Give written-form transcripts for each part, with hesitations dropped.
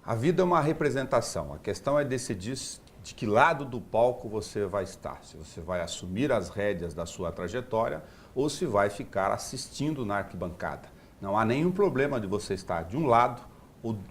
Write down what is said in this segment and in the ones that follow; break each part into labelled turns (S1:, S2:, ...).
S1: A vida é uma representação. A questão é decidir de que lado do palco você vai estar. Se você vai assumir as rédeas da sua trajetória ou se vai ficar assistindo na arquibancada. Não há nenhum problema de você estar de um lado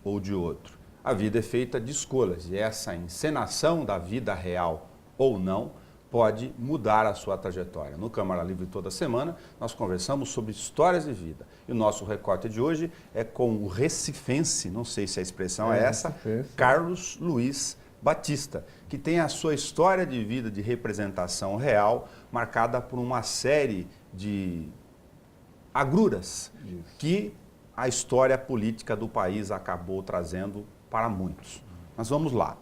S1: ou de outro. A vida é feita de escolhas e essa encenação da vida real ou não pode mudar a sua trajetória. No Câmara Livre toda semana nós conversamos sobre histórias de vida. E o nosso recorte de hoje é com o recifense, não sei se a expressão é essa,
S2: recifense.
S1: Carlos Luiz Batista, que tem a sua história de vida de representação real marcada por uma série de agruras que a história política do país acabou trazendo para muitos. Mas vamos lá.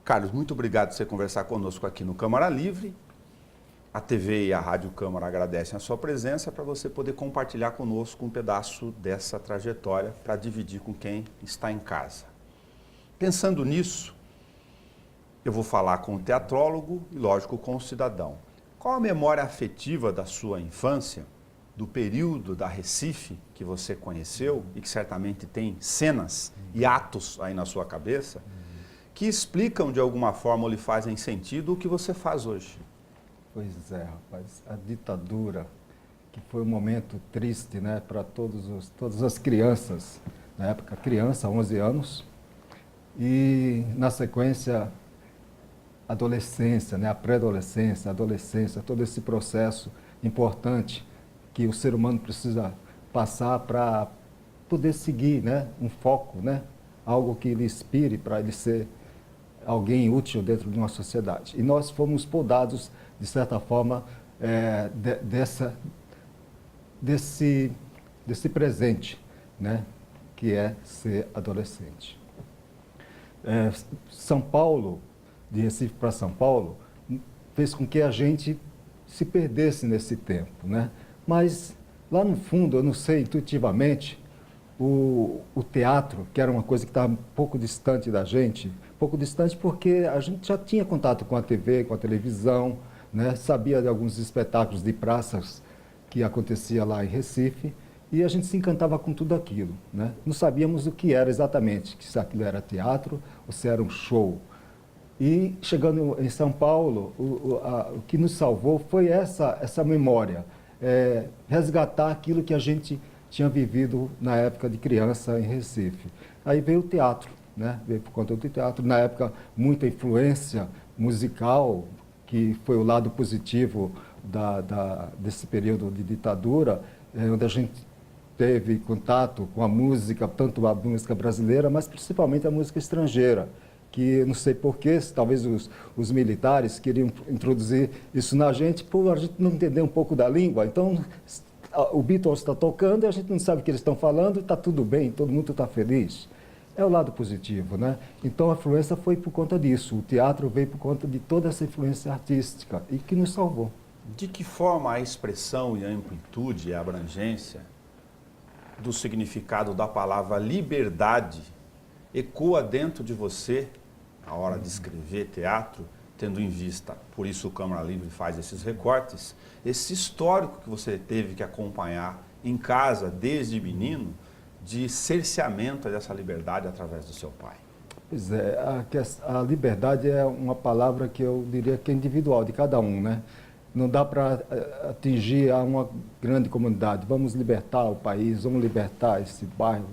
S1: Carlos, muito obrigado por você conversar conosco aqui no Câmara Livre. A TV e a Rádio Câmara agradecem a sua presença para você poder compartilhar conosco um pedaço dessa trajetória para dividir com quem está em casa. Pensando nisso, eu vou falar com o teatrólogo e, lógico, com o cidadão. Qual a memória afetiva da sua infância, do período da Recife que você conheceu e que certamente tem cenas e atos aí na sua cabeça, que explicam de alguma forma ou lhe fazem sentido o que você faz hoje?
S2: Pois é, rapaz, a ditadura, que foi um momento triste, né, para todas as crianças, na época criança, 11 anos, e na sequência adolescência, né, a pré-adolescência, a adolescência, todo esse processo importante que o ser humano precisa passar para poder seguir, né, um foco, né, algo que lhe inspire para ele ser alguém útil dentro de uma sociedade. E nós fomos podados, de certa forma, desse presente, né, que é ser adolescente. São Paulo, de Recife para São Paulo, fez com que a gente se perdesse nesse tempo, né? Mas, lá no fundo, eu não sei, intuitivamente, o teatro, que era uma coisa que estava um pouco distante da gente, pouco distante porque a gente já tinha contato com a TV, com a televisão, né? Sabia de alguns espetáculos de praças que acontecia lá em Recife, e a gente se encantava com tudo aquilo, né? Não sabíamos o que era exatamente, se aquilo era teatro ou se era um show. E chegando em São Paulo, o que nos salvou foi essa memória, resgatar aquilo que a gente tinha vivido na época de criança em Recife. Aí veio o teatro, né? Veio por conta do teatro, na época muita influência musical, que foi o lado positivo desse período de ditadura, onde a gente teve contato com a música, tanto a música brasileira, mas principalmente a música estrangeira, que não sei porquê, talvez os militares queriam introduzir isso na gente, por a gente não entender um pouco da língua. Então, o Beatles está tocando e a gente não sabe o que eles estão falando, está tudo bem, todo mundo está feliz. É o lado positivo, né? Então a influência foi por conta disso, o teatro veio por conta de toda essa influência artística e que nos salvou.
S1: De que forma a expressão e a amplitude e a abrangência do significado da palavra liberdade ecoa dentro de você, na hora de escrever teatro, tendo em vista, por isso o Câmara Livre faz esses recortes, esse histórico que você teve que acompanhar em casa desde menino, de cerceamento dessa liberdade através do seu pai?
S2: Pois é, a liberdade é uma palavra que eu diria que é individual, de cada um, né? Não dá para atingir a uma grande comunidade, vamos libertar o país, vamos libertar esse bairro.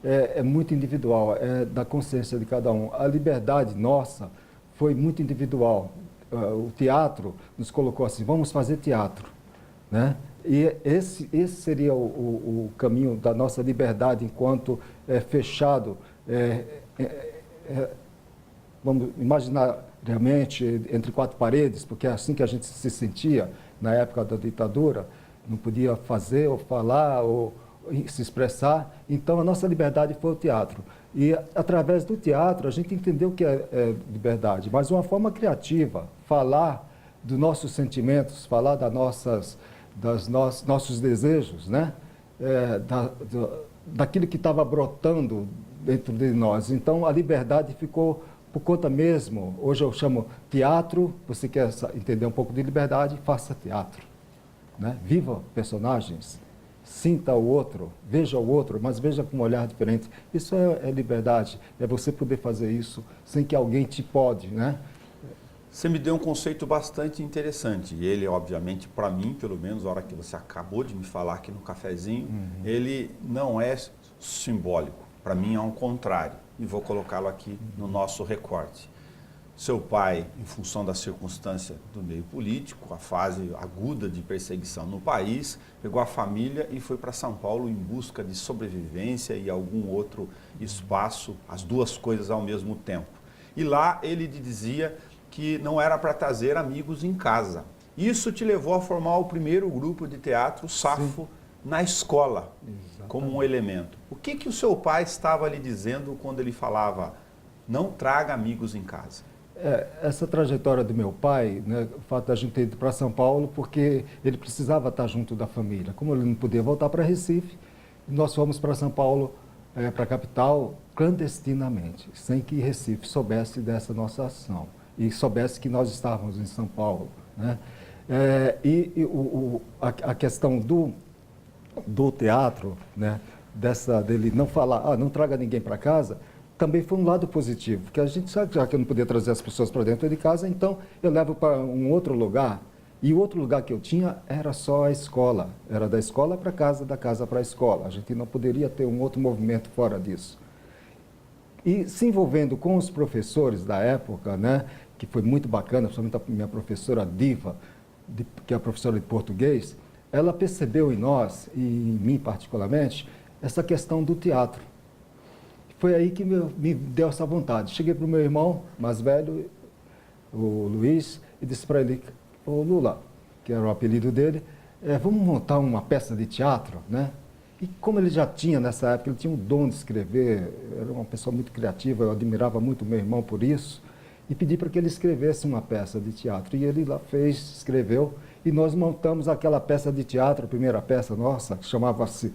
S2: É muito individual, é da consciência de cada um. A liberdade nossa foi muito individual. O teatro nos colocou assim, vamos fazer teatro, né? E esse seria o caminho da nossa liberdade enquanto fechado. Vamos imaginar realmente entre quatro paredes, porque é assim que a gente se sentia na época da ditadura, não podia fazer ou falar ou se expressar. Então a nossa liberdade foi o teatro. E através do teatro a gente entendeu o que é liberdade, mas de uma forma criativa, falar dos nossos sentimentos, falar nossos desejos, né? Daquilo que estava brotando dentro de nós. Então a liberdade ficou por conta mesmo. Hoje eu chamo teatro, você quer entender um pouco de liberdade, faça teatro, né? Viva personagens, sinta o outro, veja o outro, mas veja com um olhar diferente. Isso é liberdade, é você poder fazer isso sem que alguém te pode, né?
S1: Você me deu um conceito bastante interessante. E ele, obviamente, para mim, pelo menos, a hora que você acabou de me falar aqui no cafezinho, ele não é simbólico. Para mim é um contrário. E vou colocá-lo aqui no nosso recorte. Seu pai, em função da circunstância do meio político, a fase aguda de perseguição no país, pegou a família e foi para São Paulo em busca de sobrevivência e algum outro espaço, as duas coisas ao mesmo tempo. E lá ele dizia que não era para trazer amigos em casa. Isso te levou a formar o primeiro grupo de teatro, Safo, na escola, como um elemento. O que o seu pai estava lhe dizendo quando ele falava, não traga amigos em casa?
S2: Essa trajetória do meu pai, né, o fato da gente ter ido para São Paulo, porque ele precisava estar junto da família. Como ele não podia voltar para Recife, nós fomos para São Paulo, para a capital, clandestinamente, sem que Recife soubesse dessa nossa ação e soubesse que nós estávamos em São Paulo, né? A questão do teatro, né, dele não falar, não traga ninguém para casa, também foi um lado positivo, porque a gente sabe, já que eu não podia trazer as pessoas para dentro de casa, então eu levo para um outro lugar, e o outro lugar que eu tinha era só a escola, era da escola para casa, da casa para a escola, a gente não poderia ter um outro movimento fora disso. E se envolvendo com os professores da época, né, que foi muito bacana, principalmente a minha professora Diva, que é a professora de português, ela percebeu em nós, e em mim particularmente, essa questão do teatro. Foi aí que me deu essa vontade. Cheguei para o meu irmão mais velho, o Luiz, e disse para ele, ô Lula, que era o apelido dele, vamos montar uma peça de teatro, né? E como ele já tinha nessa época, ele tinha um dom de escrever, era uma pessoa muito criativa, eu admirava muito o meu irmão por isso, e pedi para que ele escrevesse uma peça de teatro. E ele lá fez, escreveu, e nós montamos aquela peça de teatro, a primeira peça nossa, que chamava-se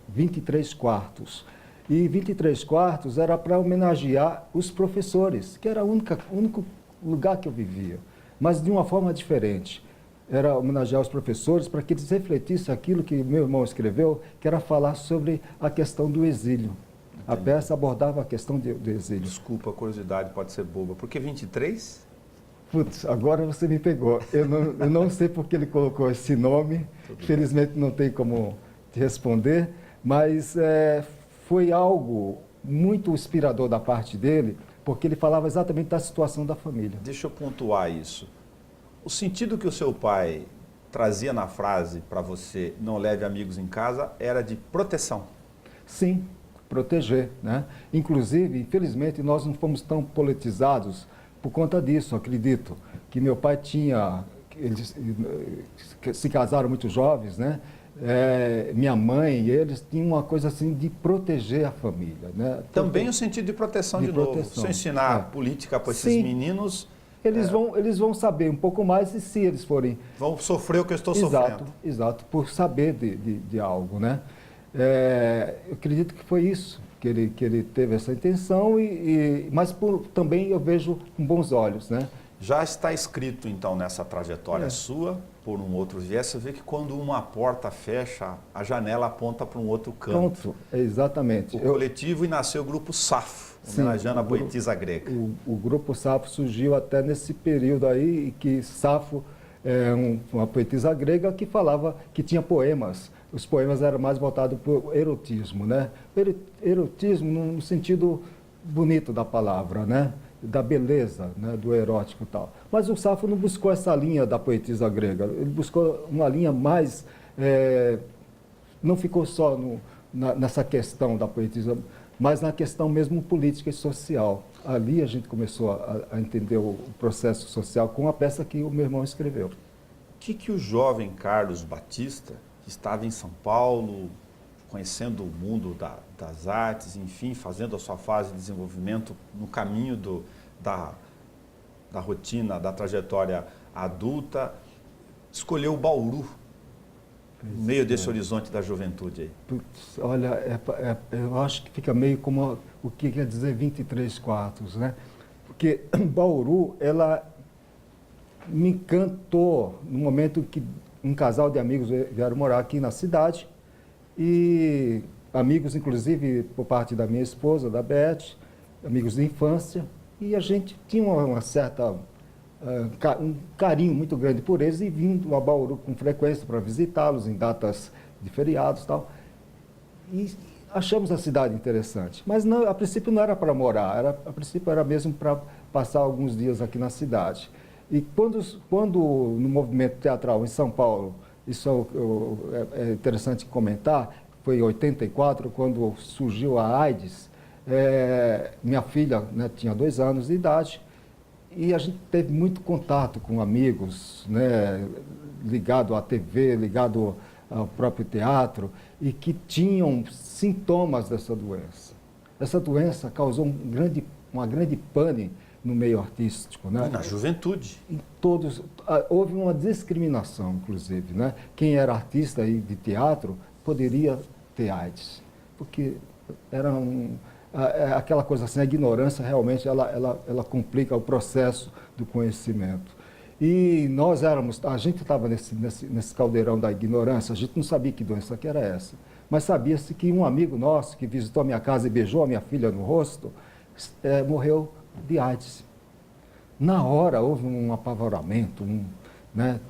S2: 23 Quartos. E 23 Quartos era para homenagear os professores, que era o único lugar que eu vivia, mas de uma forma diferente. Era homenagear os professores para que eles refletissem aquilo que meu irmão escreveu, que era falar sobre a questão do exílio. Entendi. A peça abordava a questão do exílio.
S1: Desculpa, a curiosidade pode ser boba. Por que 23?
S2: Putz, agora você me pegou. Eu não sei por que ele colocou esse nome, infelizmente não tem como te responder, mas foi algo muito inspirador da parte dele, porque ele falava exatamente da situação da família.
S1: Deixa eu pontuar isso. O sentido que o seu pai trazia na frase para você, não leve amigos em casa, era de proteção.
S2: Sim, proteger, né? Inclusive, infelizmente, nós não fomos tão politizados por conta disso, acredito. Que meu pai eles se casaram muito jovens, né? Minha mãe e eles tinham uma coisa assim de proteger a família, né?
S1: Também o sentido de proteção de novo. Se eu ensinar política para esses meninos...
S2: Eles vão saber um pouco mais e se eles forem...
S1: Vão sofrer o que eu estou sofrendo.
S2: Exato, por saber de algo, né? Eu acredito que foi isso, que ele teve essa intenção, mas também eu vejo com bons olhos, né?
S1: Já está escrito, então, nessa trajetória sua, por um outro viés, você vê que quando uma porta fecha, a janela aponta para um outro canto.
S2: Pronto, exatamente.
S1: O coletivo e nasceu o grupo Safo, homenageando a poetisa grega.
S2: O grupo Safo surgiu até nesse período aí, que Safo é uma poetisa grega que falava que tinha poemas. Os poemas eram mais voltados para o erotismo, né? Erotismo no sentido bonito da palavra, né? Da beleza, né, do erótico e tal. Mas o Safo não buscou essa linha da poetisa grega, ele buscou uma linha mais... não ficou só nessa questão da poetisa, mas na questão mesmo política e social. Ali a gente começou a entender o processo social com a peça que o meu irmão escreveu.
S1: O que o jovem Carlos Batista, que estava em São Paulo, conhecendo o mundo das artes, enfim, fazendo a sua fase de desenvolvimento no caminho da rotina, da trajetória adulta, escolheu o Bauru, no meio desse horizonte da juventude aí?
S2: Putz, olha, eu acho que fica meio como o que quer dizer 23 quartos, né? Porque Bauru, ela me encantou no momento que um casal de amigos vieram morar aqui na cidade, e amigos, inclusive, por parte da minha esposa, da Beth, amigos de infância, e a gente tinha uma certa um carinho muito grande por eles e vindo a Bauru com frequência para visitá-los em datas de feriados e tal. E achamos a cidade interessante, mas não, a princípio não era para morar, a princípio era mesmo para passar alguns dias aqui na cidade. E quando no movimento teatral em São Paulo, isso é interessante comentar, foi em 84, quando surgiu a AIDS, minha filha, né, tinha 2 anos de idade, e a gente teve muito contato com amigos, né, ligado à TV, ligado ao próprio teatro, e que tinham sintomas dessa doença. Essa doença causou uma grande pane no meio artístico, né?
S1: Na juventude.
S2: Em todos, houve uma discriminação, inclusive, né? Quem era artista de teatro poderia ter AIDS, porque era aquela coisa assim, a ignorância realmente ela complica o processo do conhecimento. E a gente estava nesse caldeirão da ignorância, a gente não sabia que doença que era essa, mas sabia-se que um amigo nosso que visitou a minha casa e beijou a minha filha no rosto, morreu de AIDS. Na hora houve um apavoramento, né?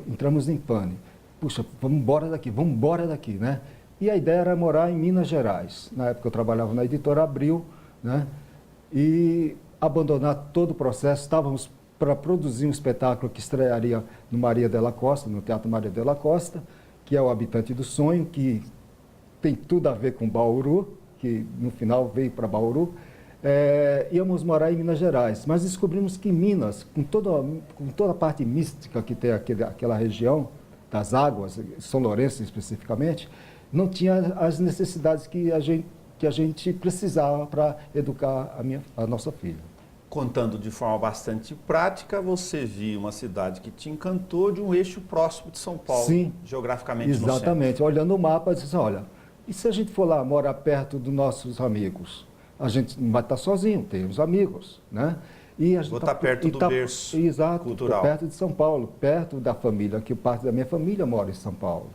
S2: Entramos em pânico. Puxa, vamos embora daqui, né? E a ideia era morar em Minas Gerais. Na época eu trabalhava na Editora Abril, né? E abandonar todo o processo. Estávamos para produzir um espetáculo que estrearia no Maria Della Costa, no Teatro Maria Della Costa, que é o Habitante do Sonho, que tem tudo a ver com Bauru, que no final veio para Bauru. Íamos morar em Minas Gerais, mas descobrimos que Minas, com toda a parte mística que tem aquela região, das águas, São Lourenço especificamente, não tinha as necessidades que a gente precisava para educar a nossa filha.
S1: Contando de forma bastante prática, você viu uma cidade que te encantou de um eixo próximo de São Paulo,
S2: sim,
S1: geograficamente
S2: exatamente.
S1: No centro.
S2: Olhando o mapa, disse, olha, e se a gente for lá morar perto dos nossos amigos? A gente não vai estar sozinho, tem os amigos, né? E a gente
S1: vou estar perto do berço cultural.
S2: Perto de São Paulo, perto da família, que parte da minha família mora em São Paulo.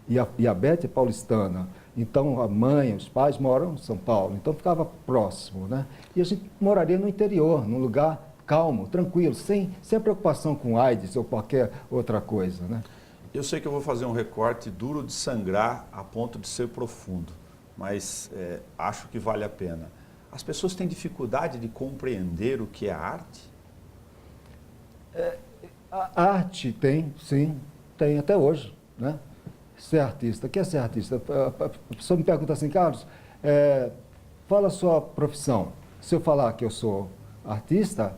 S2: E a Beth é paulistana, então a mãe, os pais moram em São Paulo, então ficava próximo, né? E a gente moraria no interior, num lugar calmo, tranquilo, sem preocupação com AIDS ou qualquer outra coisa, né?
S1: Eu sei que eu vou fazer um recorte duro de sangrar a ponto de ser profundo, mas acho que vale a pena. As pessoas têm dificuldade de compreender o que é arte?
S2: A arte tem, sim, tem até hoje, né? Ser artista, o que é ser artista? A pessoa me pergunta assim, Carlos, fala a sua profissão. Se eu falar que eu sou artista,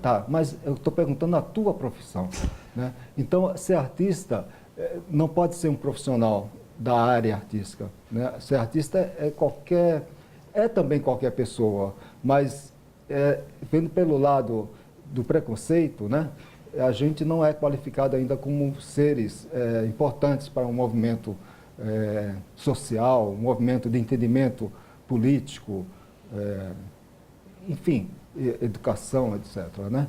S2: tá, mas eu estou perguntando a tua profissão, né? Então, ser artista não pode ser um profissional da área artística, né? Ser artista é também qualquer pessoa, mas vendo pelo lado do preconceito, né? A gente não é qualificado ainda como seres importantes para um movimento social, um movimento de entendimento político, enfim, educação, etc., né?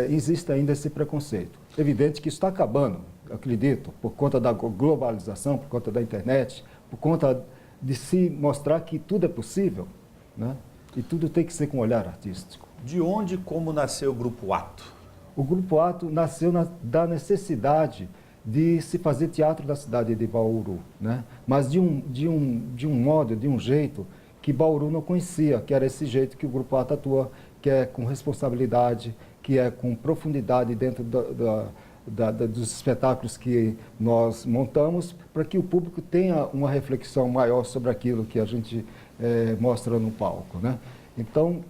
S2: Existe ainda esse preconceito. Evidente que isso está acabando, acredito, por conta da globalização, por conta da internet, por conta de se mostrar que tudo é possível, né? E tudo tem que ser com olhar artístico.
S1: De onde e como nasceu o Grupo Ato?
S2: O Grupo Ato nasceu da necessidade de se fazer teatro da cidade de Bauru, né? Mas de um modo, de um jeito que Bauru não conhecia, que era esse jeito que o Grupo Ato atua, que é com responsabilidade, que é com profundidade dentro dos espetáculos que nós montamos, para que o público tenha uma reflexão maior sobre aquilo que a gente mostra no palco, né? Então,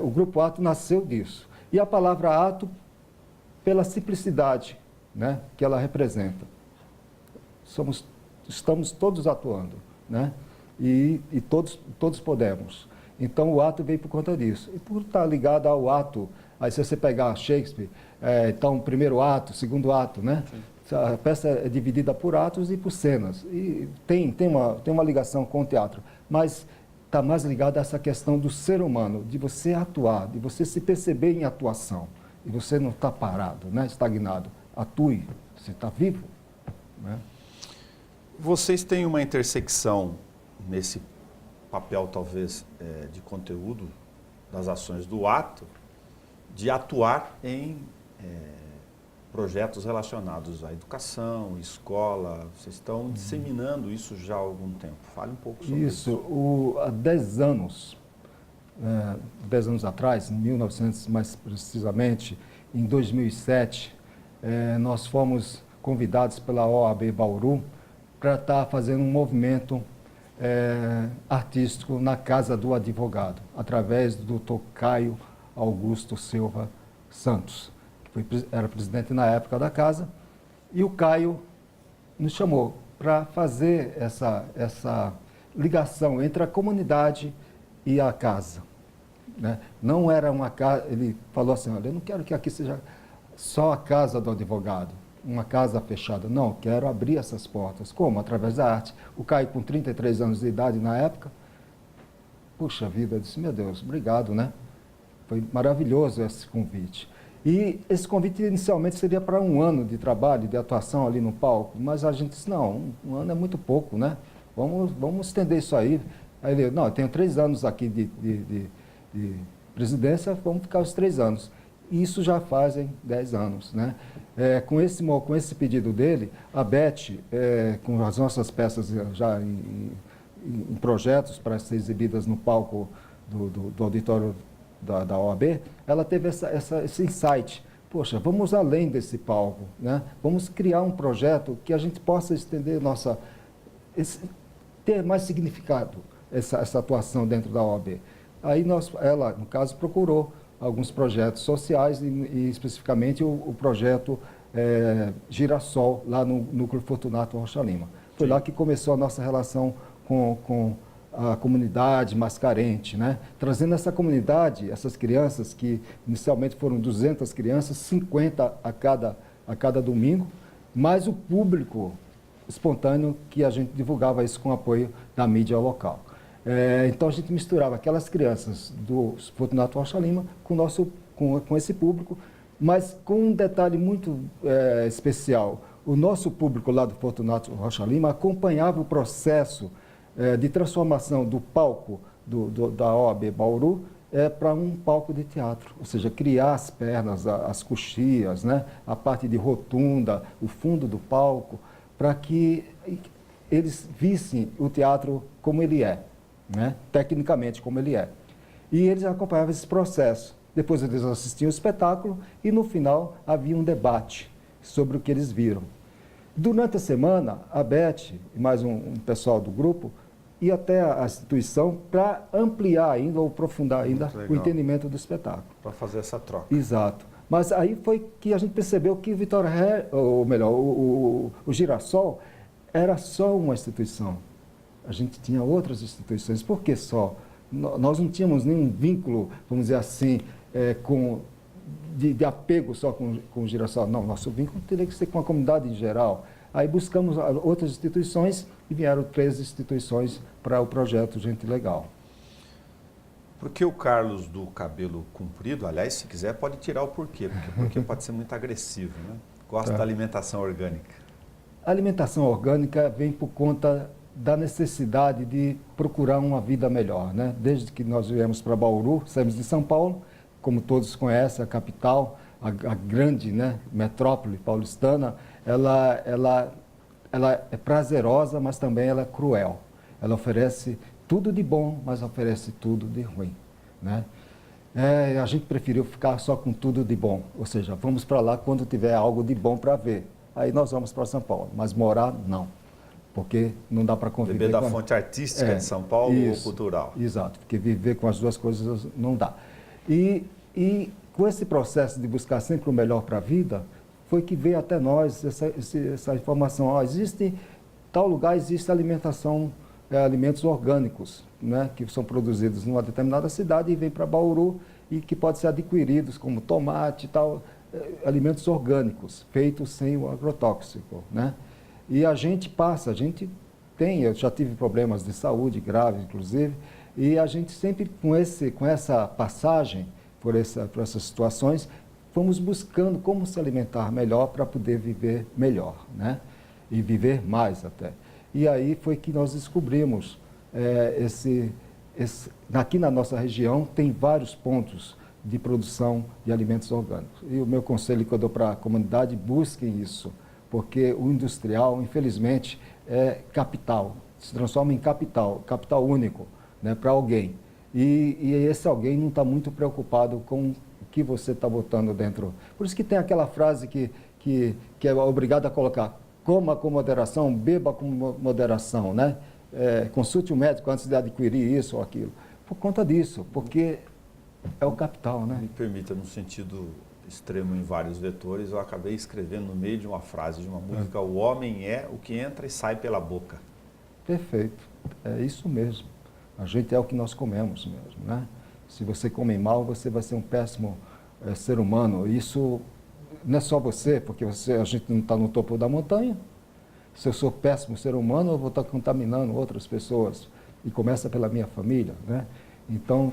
S2: o Grupo Ato nasceu disso. E a palavra ato, pela simplicidade, né, que ela representa. Estamos todos atuando, né? E todos podemos. Então, o ato veio por conta disso. E por estar ligado ao ato, aí se você pegar Shakespeare, então, primeiro ato, segundo ato, né? A peça é dividida por atos e por cenas. E tem uma ligação com o teatro, mas está mais ligado a essa questão do ser humano, de você atuar, de você se perceber em atuação. E você não está parado, né, estagnado. Atue, você está vivo, né?
S1: Vocês têm uma intersecção nesse papel, talvez, de conteúdo das ações do ato, de atuar em projetos relacionados à educação, escola. Vocês estão disseminando isso já há algum tempo. Fale um pouco sobre isso.
S2: Há 10 anos, 10 anos atrás, em 1900 mais precisamente, em 2007, nós fomos convidados pela OAB Bauru para estar fazendo um movimento artístico na Casa do Advogado, através do Dr. Caio Augusto Silva Santos, que era presidente na época da casa, e o Caio nos chamou para fazer essa ligação entre a comunidade e a casa. Né? Não era uma casa, ele falou assim, olha, eu não quero que aqui seja só a casa do advogado, uma casa fechada. Não, quero abrir essas portas. Como? Através da arte. O Caio, com 33 anos de idade na época, puxa vida, eu disse, meu Deus, obrigado, né? Foi maravilhoso esse convite. E esse convite inicialmente seria para um ano de trabalho, de atuação ali no palco, mas a gente disse, não, um ano é muito pouco, né? Vamos estender isso aí. Aí ele, não, eu tenho 3 anos aqui de presidência, vamos ficar os 3 anos. E isso já fazem 10 anos, né? Com esse pedido dele, a Beth, com as nossas peças já em projetos para ser exibidas no palco do auditório da OAB, ela teve esse insight. Poxa, vamos além desse palco, né? Vamos criar um projeto que a gente possa estender ter mais significado essa atuação dentro da OAB. Aí ela, no caso, procurou alguns projetos sociais e especificamente o projeto Girassol, lá no Núcleo Fortunato Rocha Lima. Foi lá que começou a nossa relação com a comunidade mais carente, né? Trazendo essa comunidade, essas crianças, que inicialmente foram 200 crianças, 50 a cada domingo, mais o público espontâneo que a gente divulgava isso com apoio da mídia local. Então a gente misturava aquelas crianças do Fortunato Rocha Lima com esse público, mas com um detalhe muito especial. O nosso público lá do Fortunato Rocha Lima acompanhava o processo de transformação do palco da OAB Bauru para um palco de teatro, ou seja, criar as pernas, as coxias, né? A parte de rotunda, o fundo do palco, para que eles vissem o teatro como ele é, né? Tecnicamente como ele é. E eles acompanhavam esse processo. Depois eles assistiam o espetáculo e no final havia um debate sobre o que eles viram. Durante a semana, a Beth e mais um pessoal do grupo ia até a instituição para ampliar ainda ou aprofundar ainda o entendimento do espetáculo.
S1: Para fazer essa troca.
S2: Exato. Mas aí foi que a gente percebeu que o Girassol era só uma instituição. A gente tinha outras instituições. Por que só? Nós não tínhamos nenhum vínculo, vamos dizer assim, de apego só com o Girassol. Não, nosso vínculo teria que ser com a comunidade em geral. Aí buscamos outras instituições e vieram 3 instituições para o projeto Gente Legal.
S1: Por que o Carlos do cabelo comprido? Aliás, se quiser, pode tirar o porquê, porque pode ser muito agressivo, né? Gosta da alimentação orgânica.
S2: A alimentação orgânica vem por conta da necessidade de procurar uma vida melhor, né? Desde que nós viemos para Bauru, saímos de São Paulo, como todos conhecem, a capital, a grande, né, metrópole paulistana, ela é prazerosa, mas também ela é cruel. Ela oferece tudo de bom, mas oferece tudo de ruim, né? A gente preferiu ficar só com tudo de bom, ou seja, vamos para lá quando tiver algo de bom para ver. Aí nós vamos para São Paulo, mas morar não, porque não dá para conviver.
S1: Beber da fonte artística de São Paulo ou cultural.
S2: Exato, porque viver com as duas coisas não dá. E com esse processo de buscar sempre o melhor para a vida, foi que veio até nós essa informação. Existe, tal lugar existe alimentação, alimentos orgânicos, né, que são produzidos numa determinada cidade e vêm para Bauru e que podem ser adquiridos como tomate e tal, alimentos orgânicos, feitos sem o agrotóxico, né? E a gente eu já tive problemas de saúde graves, inclusive, e a gente sempre com essa passagem por essas situações, fomos buscando como se alimentar melhor para poder viver melhor, né? E viver mais até. E aí foi que nós descobrimos aqui na nossa região tem vários pontos de produção de alimentos orgânicos. E o meu conselho que eu dou para a comunidade, busquem isso, porque o industrial, infelizmente, é capital, se transforma em capital único, né, para alguém. E esse alguém não está muito preocupado com o que você está botando dentro. Por isso que tem aquela frase que é obrigado a colocar: coma com moderação, beba com moderação, né? Consulte um médico antes de adquirir isso ou aquilo. Por conta disso, porque é o capital, né?
S1: Me permita, no sentido extremo em vários vetores, eu acabei escrevendo no meio de uma frase, de uma música: o homem é o que entra e sai pela boca.
S2: Perfeito, é isso mesmo. A gente é o que nós comemos mesmo, né? Se você come mal, você vai ser um péssimo ser humano. Isso não é só você, porque a gente não está no topo da montanha. Se eu sou péssimo ser humano, eu vou estar contaminando outras pessoas. E começa pela minha família, né? Então,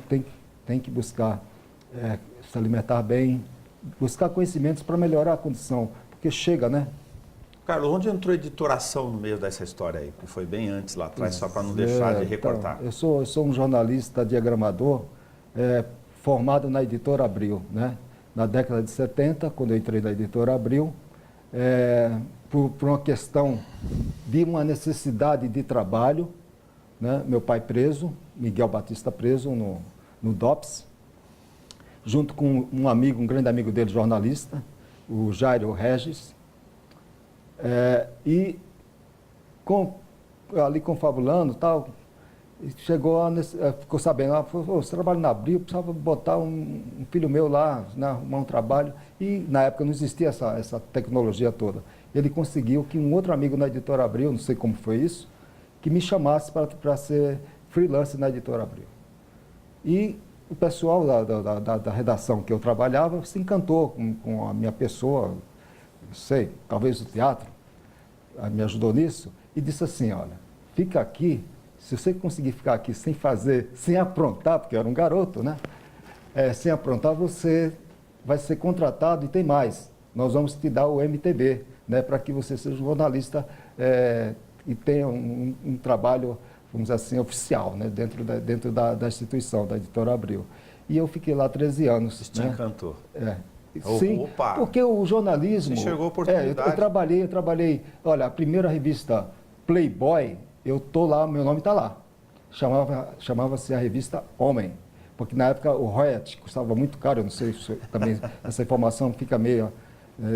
S2: tem que buscar se alimentar bem, buscar conhecimentos para melhorar a condição. Porque chega, né?
S1: Carlos, onde entrou a editoração no meio dessa história aí? Que foi bem antes lá atrás, só para não deixar de recortar.
S2: Então, eu sou um jornalista diagramador formado na Editora Abril, né? Na década de 70, quando eu entrei na Editora Abril, por uma questão de uma necessidade de trabalho, né? Meu pai preso, Miguel Batista preso no DOPS, junto com um grande amigo dele, jornalista, o Jairo Regis, e ali confabulando tal, ficou sabendo, você trabalha na Abril, precisava botar um filho meu lá, né, arrumar um trabalho, e na época não existia essa tecnologia toda. Ele conseguiu que um outro amigo na Editora Abril, não sei como foi isso, que me chamasse para ser freelance na Editora Abril. E o pessoal da redação que eu trabalhava se encantou com a minha pessoa, não sei, talvez o teatro me ajudou nisso, e disse assim: olha, fica aqui, se você conseguir ficar aqui sem fazer, sem aprontar, porque eu era um garoto, né? Sem aprontar, você vai ser contratado, e tem mais, nós vamos te dar o MTB, né, para que você seja um jornalista e tenha um trabalho, vamos dizer assim, oficial, né, dentro da instituição, da Editora Abril. E eu fiquei lá 13 anos.
S1: Isso te encantou?
S2: Sim,
S1: opa,
S2: porque o jornalismo...
S1: Você enxergou a oportunidade.
S2: Eu trabalhei, olha, a primeira revista Playboy, eu estou lá, meu nome está lá. Chamava-se a revista Homem, porque na época o royalty custava muito caro, eu não sei se também essa informação fica meio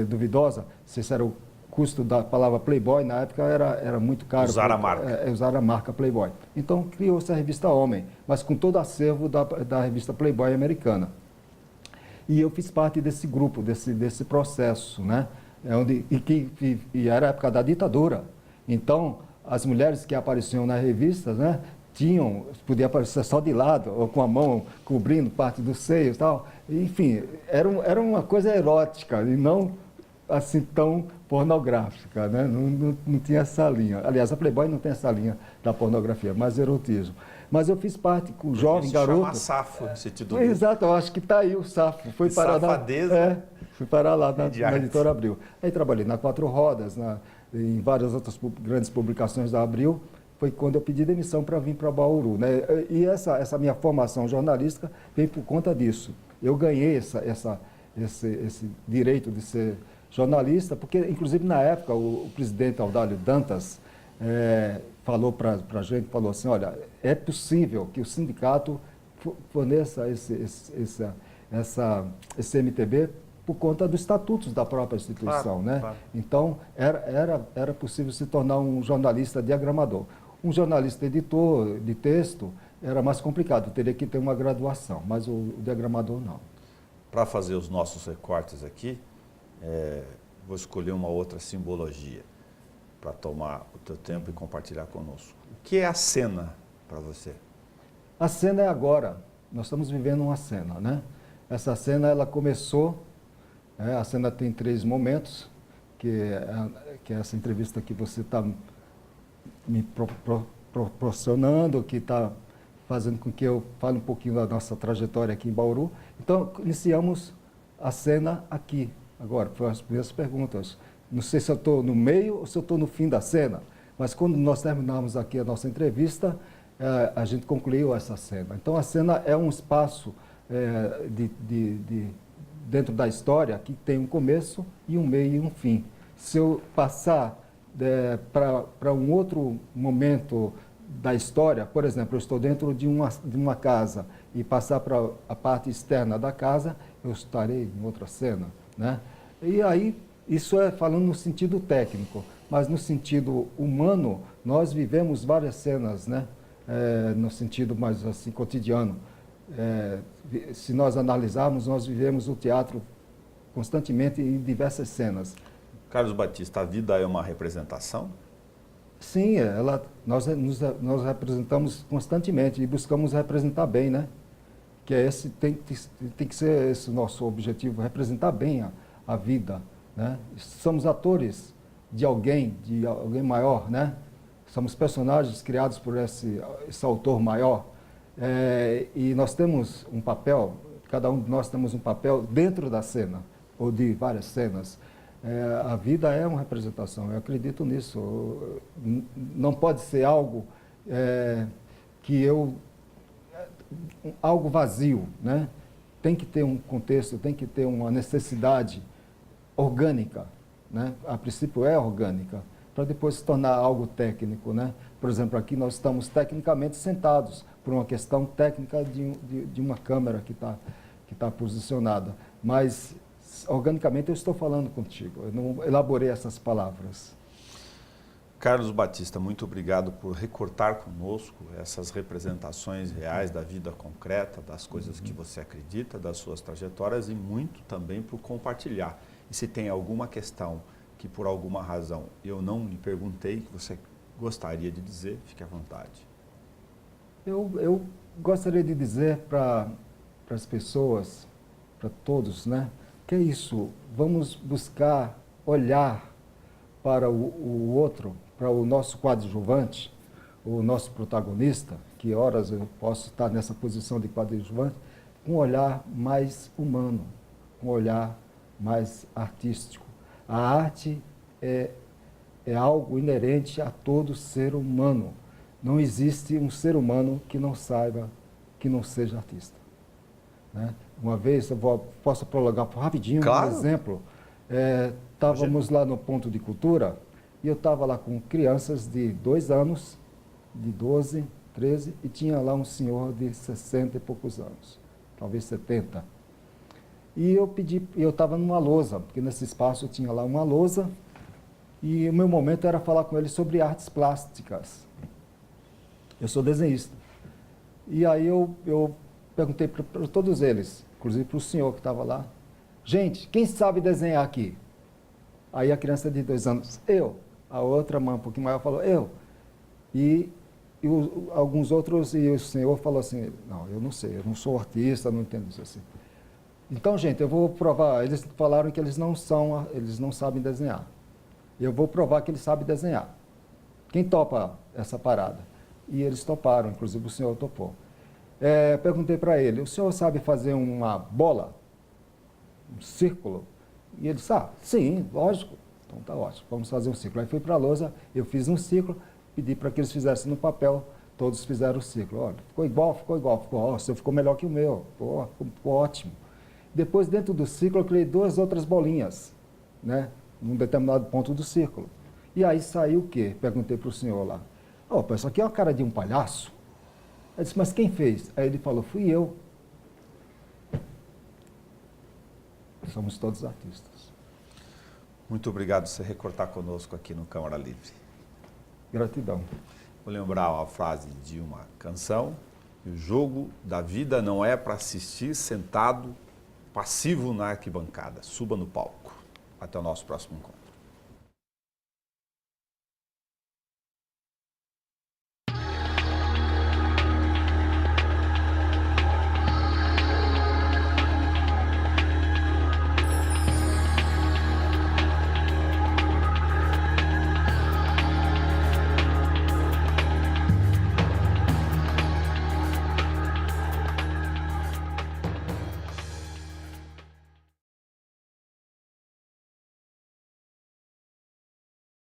S2: duvidosa, se esse era o custo da palavra Playboy, na época era muito caro.
S1: Usar a marca.
S2: Usar a marca Playboy. Então criou-se a revista Homem, mas com todo o acervo da revista Playboy americana. E eu fiz parte desse grupo, desse processo, né? E era a época da ditadura. Então, as mulheres que apareciam nas revistas, né, podia aparecer só de lado, ou com a mão cobrindo parte dos seios e tal. Enfim, era uma coisa erótica e não assim tão pornográfica, né? Não tinha essa linha. Aliás, a Playboy não tem essa linha da pornografia, mas erotismo. Mas eu fiz parte com o jovem garoto.
S1: Chama Safo, esse título.
S2: Exato, eu acho que está aí o Safo. Foi parar fui parar lá na Editora Abril. Aí trabalhei na Quatro Rodas, em várias outras grandes publicações da Abril. Foi quando eu pedi demissão para vir para Bauru, né? E essa minha formação jornalística veio por conta disso. Eu ganhei esse direito de ser jornalista, porque, inclusive, na época, o presidente Audálio Dantas falou para a gente, falou assim: olha, é possível que o sindicato forneça esse MTB por conta dos estatutos da própria instituição, claro, né? Claro. Então, era possível se tornar um jornalista diagramador. Um jornalista editor de texto era mais complicado, teria que ter uma graduação, mas o diagramador não.
S1: Para fazer os nossos recortes aqui, vou escolher uma outra simbologia para tomar o teu tempo e compartilhar conosco. O que é a cena para você?
S2: A cena é agora. Nós estamos vivendo uma cena, né? Essa cena, ela começou, a cena tem 3 momentos, que é essa entrevista que você está me proporcionando, que está fazendo com que eu fale um pouquinho da nossa trajetória aqui em Bauru. Então, iniciamos a cena aqui. Agora, foram as primeiras perguntas. Não sei se eu estou no meio ou se eu estou no fim da cena, Mas quando nós terminamos aqui a nossa entrevista, a gente concluiu essa cena. Então a cena é um espaço dentro da história que tem um começo e um meio e um fim. Se eu passar para um outro momento da história, por exemplo, eu estou dentro de uma casa e passar para a parte externa da casa, eu estarei em outra cena, né? E aí, isso é falando no sentido técnico, mas no sentido humano, nós vivemos várias cenas, né? No sentido mais assim, cotidiano. Se nós analisarmos, nós vivemos o teatro constantemente em diversas cenas.
S1: Carlos Batista, a vida é uma representação?
S2: Sim, nós representamos constantemente e buscamos representar bem, né? Que tem que ser esse o nosso objetivo, representar bem a vida, né? Somos atores de alguém maior, né? Somos personagens criados por esse autor maior. E nós temos um papel, cada um de nós temos um papel dentro da cena, ou de várias cenas. A vida é uma representação, eu acredito nisso. Não pode ser algo algo vazio, né? Tem que ter um contexto, tem que ter uma necessidade orgânica, né? A princípio é orgânica, para depois se tornar algo técnico, né? Por exemplo, aqui nós estamos tecnicamente sentados por uma questão técnica de uma câmera que tá posicionada, mas organicamente eu estou falando contigo, eu não elaborei essas palavras.
S1: Carlos Batista, muito obrigado por recortar conosco essas representações reais da vida concreta, das coisas que você acredita, das suas trajetórias e muito também por compartilhar. E se tem alguma questão que por alguma razão eu não lhe perguntei, que você gostaria de dizer, fique à vontade.
S2: Eu gostaria de dizer para as pessoas, para todos, né? Que é isso, vamos buscar olhar para o outro, para o nosso coadjuvante, o nosso protagonista, que horas eu posso estar nessa posição de coadjuvante, com um olhar mais humano, com um olhar mais artístico. A arte é algo inerente a todo ser humano. Não existe um ser humano que não saiba, que não seja artista, né? Uma vez, posso prolongar rapidinho,
S1: claro.
S2: Um exemplo. Estávamos lá no Ponto de Cultura e eu estava lá com crianças de 2 anos, de 12, 13, e tinha lá um senhor de 60 e poucos anos, talvez 70. E eu estava numa lousa, porque nesse espaço tinha lá uma lousa, e o meu momento era falar com eles sobre artes plásticas. Eu sou desenhista. E aí eu perguntei para todos eles, inclusive para o senhor que estava lá, gente, quem sabe desenhar aqui? Aí a criança de 2 anos, eu. A outra mãe um pouquinho maior falou, eu. E alguns outros, e o senhor falou assim, não, eu não sei, eu não sou artista, não entendo isso assim. Então, gente, eu vou provar, eles falaram que eles não sabem desenhar. Eu vou provar que eles sabem desenhar. Quem topa essa parada? E eles toparam, inclusive o senhor topou. Perguntei para ele, o senhor sabe fazer uma bola? Um círculo? E ele disse, sim, lógico. Então tá ótimo, vamos fazer um círculo. Aí fui para a lousa, eu fiz um círculo, pedi para que eles fizessem no papel, todos fizeram o círculo. Olha, ficou igual, o seu ficou melhor que o meu, ficou ótimo. Depois, dentro do círculo, eu criei 2 outras bolinhas, né, num determinado ponto do círculo. E aí saiu o quê? Perguntei para o senhor lá. Isso aqui é uma cara de um palhaço? Eu disse, mas quem fez? Aí ele falou, fui eu. Somos todos artistas.
S1: Muito obrigado por você recortar conosco aqui no Câmara Livre.
S2: Gratidão.
S1: Vou lembrar uma frase de uma canção. O jogo da vida não é para assistir sentado, passivo na arquibancada. Suba no palco. Até o nosso próximo encontro.